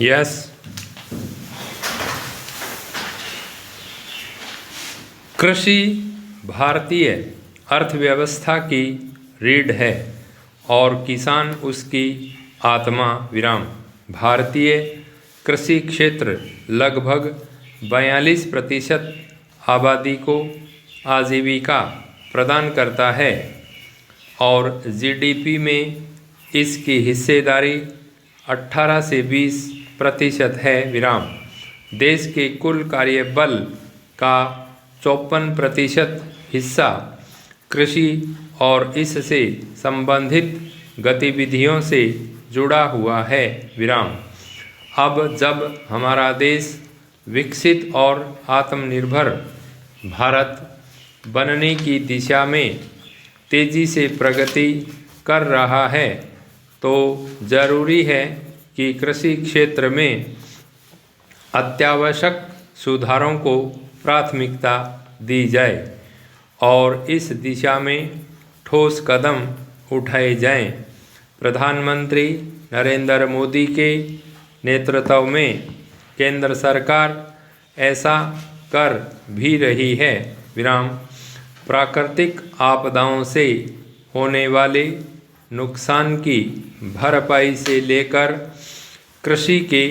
Yes. कृषि भारतीय अर्थव्यवस्था की रीढ़ है और किसान उसकी आत्मा विराम। भारतीय कृषि क्षेत्र लगभग 42% आबादी को आजीविका प्रदान करता है और जीडीपी में इसकी हिस्सेदारी 18 से 20% है विराम। देश के कुल कार्यबल का 54% हिस्सा कृषि और इससे संबंधित गतिविधियों से जुड़ा हुआ है विराम। अब जब हमारा देश विकसित और आत्मनिर्भर भारत बनने की दिशा में तेजी से प्रगति कर रहा है तो जरूरी है कि कृषि क्षेत्र में अत्यावश्यक सुधारों को प्राथमिकता दी जाए और इस दिशा में ठोस कदम उठाए जाएं। प्रधानमंत्री नरेंद्र मोदी के नेतृत्व में केंद्र सरकार ऐसा कर भी रही है विराम। प्राकृतिक आपदाओं से होने वाले नुकसान की भरपाई से लेकर कृषि के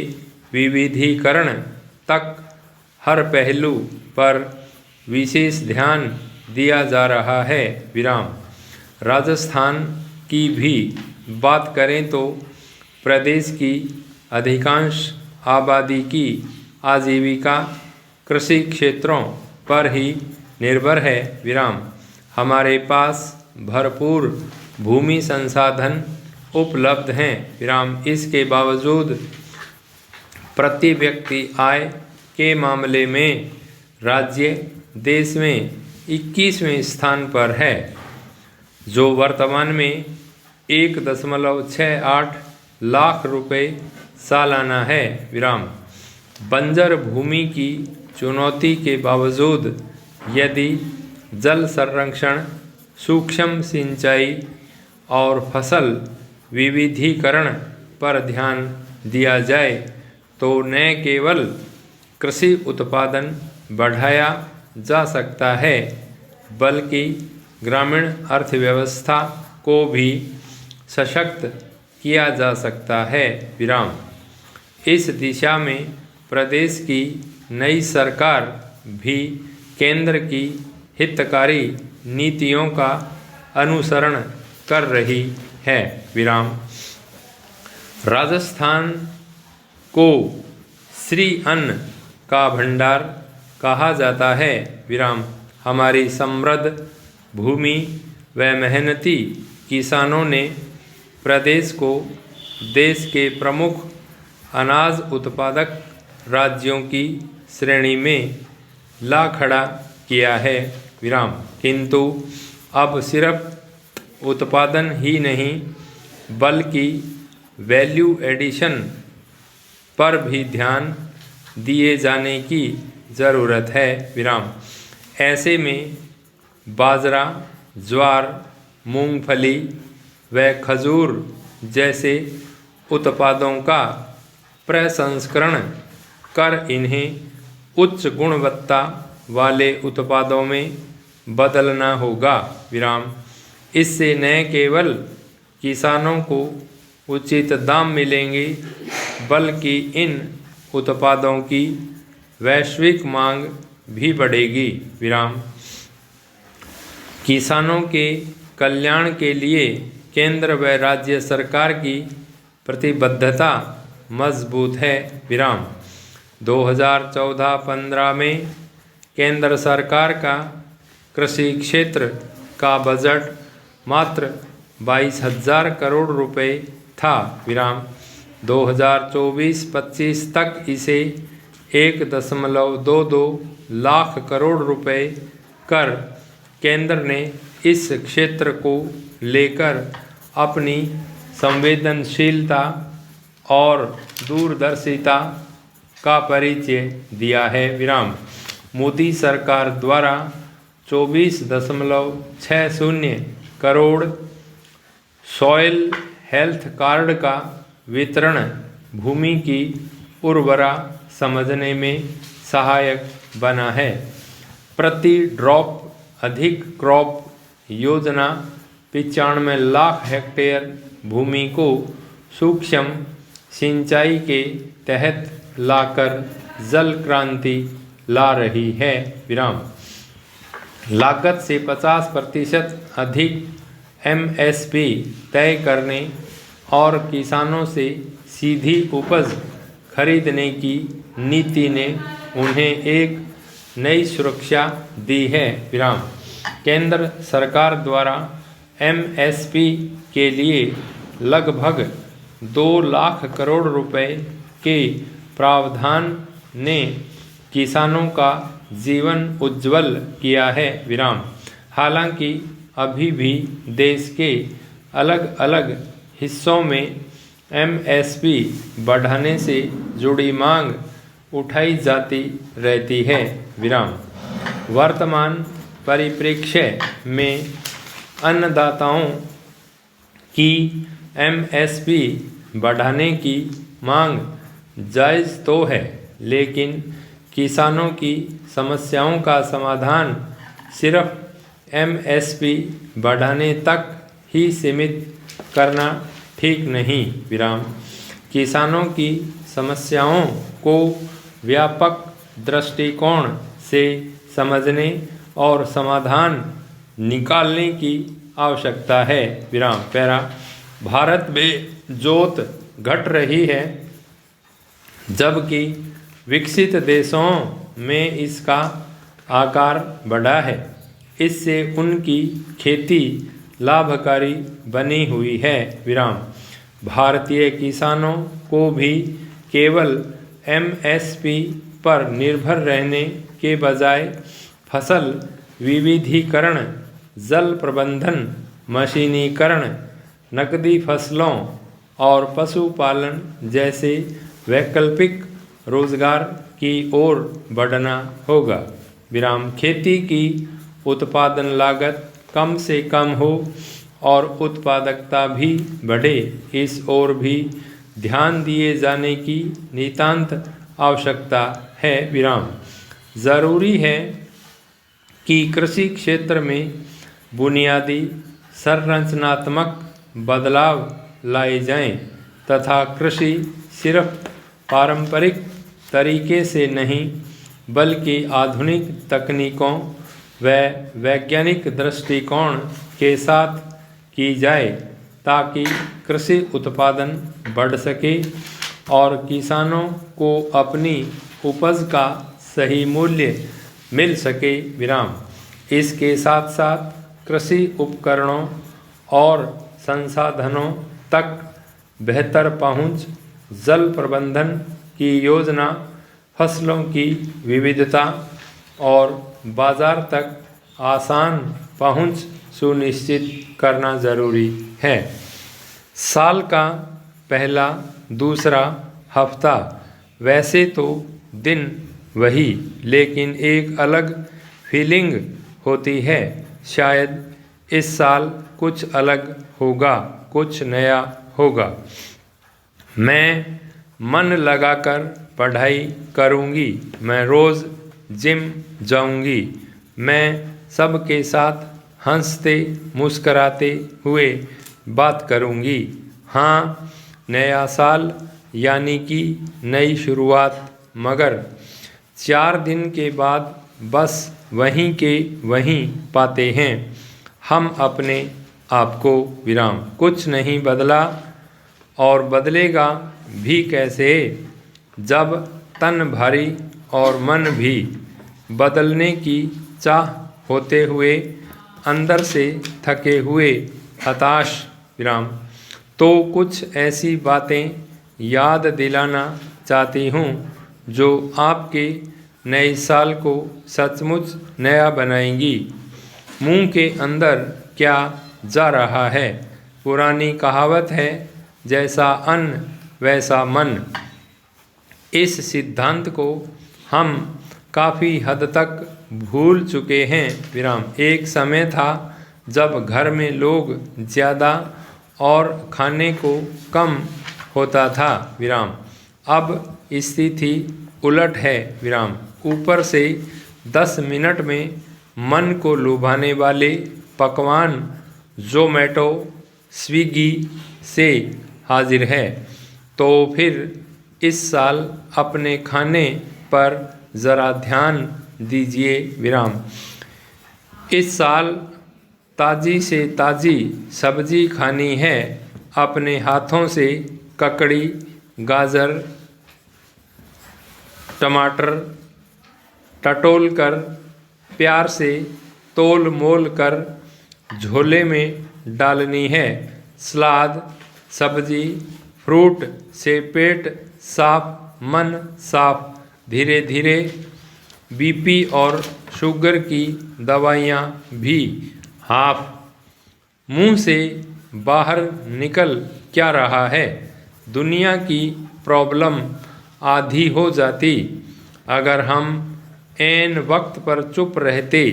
विविधीकरण तक हर पहलू पर विशेष ध्यान दिया जा रहा है विराम। राजस्थान की भी बात करें तो प्रदेश की अधिकांश आबादी की आजीविका कृषि क्षेत्रों पर ही निर्भर है विराम। हमारे पास भरपूर भूमि संसाधन उपलब्ध हैं विराम। इसके बावजूद प्रति व्यक्ति आय के मामले में राज्य देश में 21वें स्थान पर है, जो वर्तमान में 1.68 लाख रुपए सालाना है विराम। बंजर भूमि की चुनौती के बावजूद यदि जल संरक्षण, सूक्ष्म सिंचाई और फसल विविधीकरण पर ध्यान दिया जाए तो न केवल कृषि उत्पादन बढ़ाया जा सकता है बल्कि ग्रामीण अर्थव्यवस्था को भी सशक्त किया जा सकता है विराम। इस दिशा में प्रदेश की नई सरकार भी केंद्र की हितकारी नीतियों का अनुसरण कर रही है विराम। राजस्थान को श्री अन्न का भंडार कहा जाता है विराम। हमारी समृद्ध भूमि व मेहनती किसानों ने प्रदेश को देश के प्रमुख अनाज उत्पादक राज्यों की श्रेणी में ला खड़ा किया है विराम। किंतु अब सिर्फ उत्पादन ही नहीं बल्कि वैल्यू एडिशन पर भी ध्यान दिए जाने की ज़रूरत है विराम। ऐसे में बाजरा, ज्वार, मूंगफली व खजूर जैसे उत्पादों का प्रसंस्करण कर इन्हें उच्च गुणवत्ता वाले उत्पादों में बदलना होगा विराम। इससे न केवल किसानों को उचित दाम मिलेंगे बल्कि इन उत्पादों की वैश्विक मांग भी बढ़ेगी विराम। किसानों के कल्याण के लिए केंद्र व राज्य सरकार की प्रतिबद्धता मजबूत है विराम। 2014-15 में केंद्र सरकार का कृषि क्षेत्र का बजट मात्र 22,000 करोड़ रुपए था विराम। 2024-25 तक इसे 1.22 लाख करोड़ रुपए कर केंद्र ने इस क्षेत्र को लेकर अपनी संवेदनशीलता और दूरदर्शिता का परिचय दिया है विराम। मोदी सरकार द्वारा 24.60 करोड़ सॉइल हेल्थ कार्ड का वितरण भूमि की उर्वरा समझने में सहायक बना है। प्रति ड्रॉप अधिक क्रॉप योजना 95 लाख हेक्टेयर भूमि को सूक्ष्म सिंचाई के तहत लाकर जल क्रांति ला रही है। विराम। लागत से 50% अधिक MSP तय करने और किसानों से सीधी उपज खरीदने की नीति ने उन्हें एक नई सुरक्षा दी है। विराम। केंद्र सरकार द्वारा MSP के लिए लगभग 2 लाख करोड़ रुपए के प्रावधान ने किसानों का जीवन उज्जवल किया है। विराम। हालांकि अभी भी देश के अलग अलग हिस्सों में MSP बढ़ाने से जुड़ी मांग उठाई जाती रहती है। विराम। वर्तमान परिप्रेक्ष्य में अन्नदाताओं की MSP बढ़ाने की मांग जायज़ तो है, लेकिन किसानों की समस्याओं का समाधान सिर्फ MSP बढ़ाने तक ही सीमित करना ठीक नहीं। विराम। किसानों की समस्याओं को व्यापक दृष्टिकोण से समझने और समाधान निकालने की आवश्यकता है। विराम। पैरा। भारत में जोत घट रही है, जबकि विकसित देशों में इसका आकार बढ़ा है। इससे उनकी खेती लाभकारी बनी हुई है। विराम। भारतीय किसानों को भी केवल MSP पर निर्भर रहने के बजाय फसल विविधीकरण, जल प्रबंधन, मशीनीकरण, नकदी फसलों और पशुपालन जैसे वैकल्पिक रोजगार की ओर बढ़ना होगा। विराम। खेती की उत्पादन लागत कम से कम हो और उत्पादकता भी बढ़े, इस ओर भी ध्यान दिए जाने की नितांत आवश्यकता है। विराम। ज़रूरी है कि कृषि क्षेत्र में बुनियादी संरचनात्मक बदलाव लाए जाएं तथा कृषि सिर्फ पारंपरिक तरीके से नहीं बल्कि आधुनिक तकनीकों व वैज्ञानिक दृष्टिकोण के साथ की जाए, ताकि कृषि उत्पादन बढ़ सके और किसानों को अपनी उपज का सही मूल्य मिल सके। विराम। इसके साथ साथ कृषि उपकरणों और संसाधनों तक बेहतर पहुंच, जल प्रबंधन की योजना, फसलों की विविधता और बाजार तक आसान पहुंच सुनिश्चित करना ज़रूरी है। साल का पहला दूसरा हफ्ता वैसे तो दिन वही, लेकिन एक अलग फीलिंग होती है। शायद इस साल कुछ अलग होगा, कुछ नया होगा। मैं मन लगाकर पढ़ाई करूँगी, मैं रोज़ जिम जाऊँगी, मैं सबके साथ हंसते मुस्कराते हुए बात करूँगी। हाँ, नया साल यानी कि नई शुरुआत, मगर 4 दिन के बाद बस वहीं के वहीं पाते हैं हम अपने आप को। विराम। कुछ नहीं बदला और बदलेगा भी कैसे, जब तन भारी और मन भी बदलने की चाह होते हुए अंदर से थके हुए हताश। विराम। तो कुछ ऐसी बातें याद दिलाना चाहती हूँ जो आपके नए साल को सचमुच नया बनाएंगी। मुंह के अंदर क्या जा रहा है, पुरानी कहावत है, जैसा अन्न वैसा मन। इस सिद्धांत को हम काफ़ी हद तक भूल चुके हैं। विराम। एक समय था जब घर में लोग ज़्यादा और खाने को कम होता था। विराम। अब स्थिति उलट है विराम। ऊपर से 10 मिनट में मन को लुभाने वाले पकवान ज़ोमैटो स्विगी से हाजिर है। तो फिर इस साल अपने खाने पर ज़रा ध्यान दीजिए विराम। इस साल ताज़ी से ताज़ी सब्जी खानी है। अपने हाथों से ककड़ी, गाजर, टमाटर टटोल कर प्यार से तोल मोल कर झोले में डालनी है। सलाद, सब्जी, फ्रूट से पेट साफ, मन साफ। धीरे धीरे बीपी और शुगर की दवाइयाँ भी हाफ। मुंह से बाहर निकल क्या रहा है? दुनिया की प्रॉब्लम आधी हो जाती अगर हम ऐन वक्त पर चुप रहते।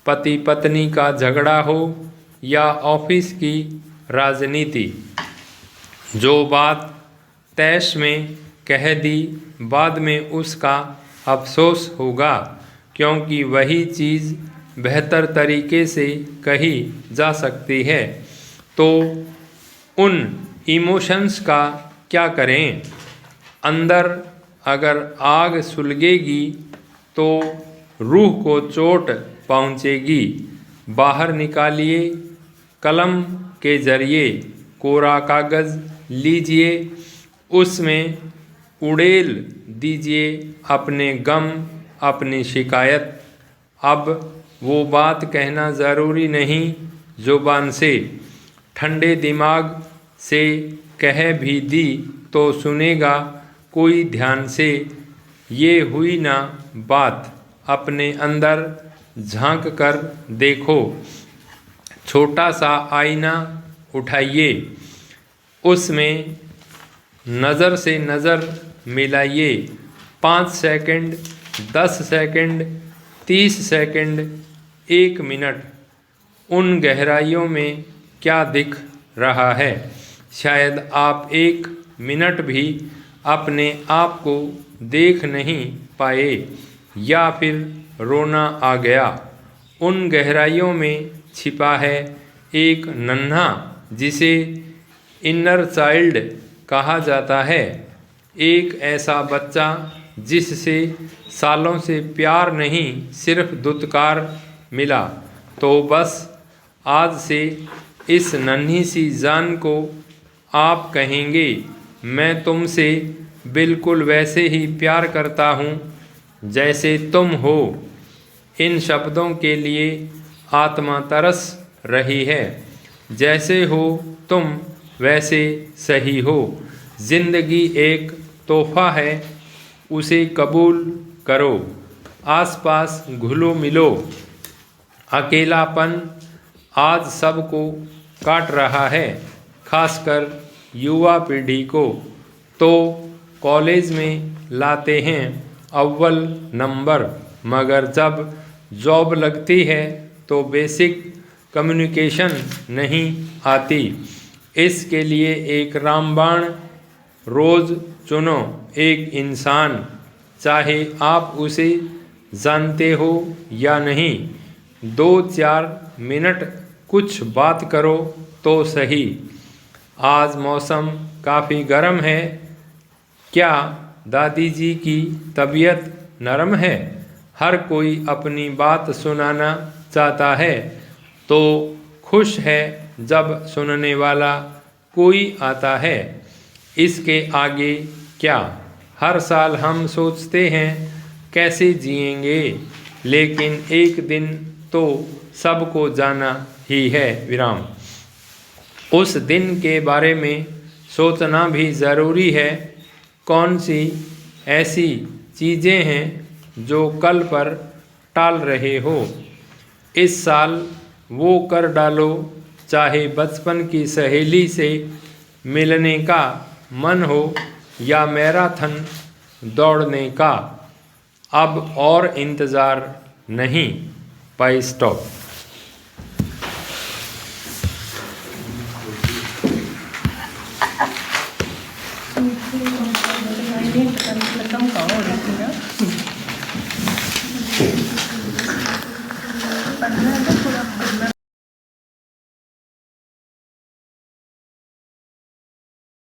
पति पत्नी का झगड़ा हो या ऑफिस की राजनीति, जो बात तैश में कह दी बाद में उसका अफसोस होगा, क्योंकि वही चीज़ बेहतर तरीके से कही जा सकती है। तो उन इमोशंस का क्या करें? अंदर अगर आग सुलगेगी तो रूह को चोट पहुँचेगी। बाहर निकालिए कलम के जरिए कोरा कागज़ लीजिए, उसमें उड़ेल दीजिए अपने गम, अपनी शिकायत। अब वो बात कहना ज़रूरी नहीं ज़ुबान से, ठंडे दिमाग से कह भी दी तो सुनेगा कोई ध्यान से। ये हुई ना बात, अपने अंदर झांक कर देखो। छोटा सा आईना उठाइए, उसमें नज़र से नज़र मिलाइए। 5 सेकंड, 10 सेकंड, 30 सेकंड, 1 मिनट, उन गहराइयों में क्या दिख रहा है? शायद आप 1 मिनट भी अपने आप को देख नहीं पाए, या फिर रोना आ गया। उन गहराइयों में छिपा है एक नन्हा, जिसे इनर चाइल्ड कहा जाता है। एक ऐसा बच्चा जिससे सालों से प्यार नहीं, सिर्फ दुत्कार मिला। तो बस आज से इस नन्ही सी जान को आप कहेंगे, मैं तुमसे बिल्कुल वैसे ही प्यार करता हूँ जैसे तुम हो। इन शब्दों के लिए आत्मा तरस रही है। जैसे हो तुम वैसे सही हो। जिंदगी एक तोहफा है, उसे कबूल करो। आसपास घुलो मिलो। अकेलापन आज सबको काट रहा है, खासकर युवा पीढ़ी को। तो कॉलेज में लाते हैं अव्वल नंबर, मगर जब जॉब लगती है तो बेसिक कम्युनिकेशन नहीं आती। इसके लिए एक रामबाण रोज़ चुनो। एक इंसान, चाहे आप उसे जानते हो या नहीं, 2-4 मिनट कुछ बात करो तो सही। आज मौसम काफ़ी गर्म है, क्या दादी जी की तबीयत नरम है? हर कोई अपनी बात सुनाना चाहता है, तो खुश है जब सुनने वाला कोई आता है। इसके आगे क्या? हर साल हम सोचते हैं कैसे जिएंगे, लेकिन एक दिन तो सबको जाना ही है विराम। उस दिन के बारे में सोचना भी ज़रूरी है। कौन सी ऐसी चीज़ें हैं जो कल पर टाल रहे हो? इस साल वो कर डालो, चाहे बचपन की सहेली से मिलने का मन हो या मैराथन दौड़ने का। अब और इंतज़ार नहीं, पाई स्टॉप। पता नहीं खत्म कहाँ हो रही थी ना।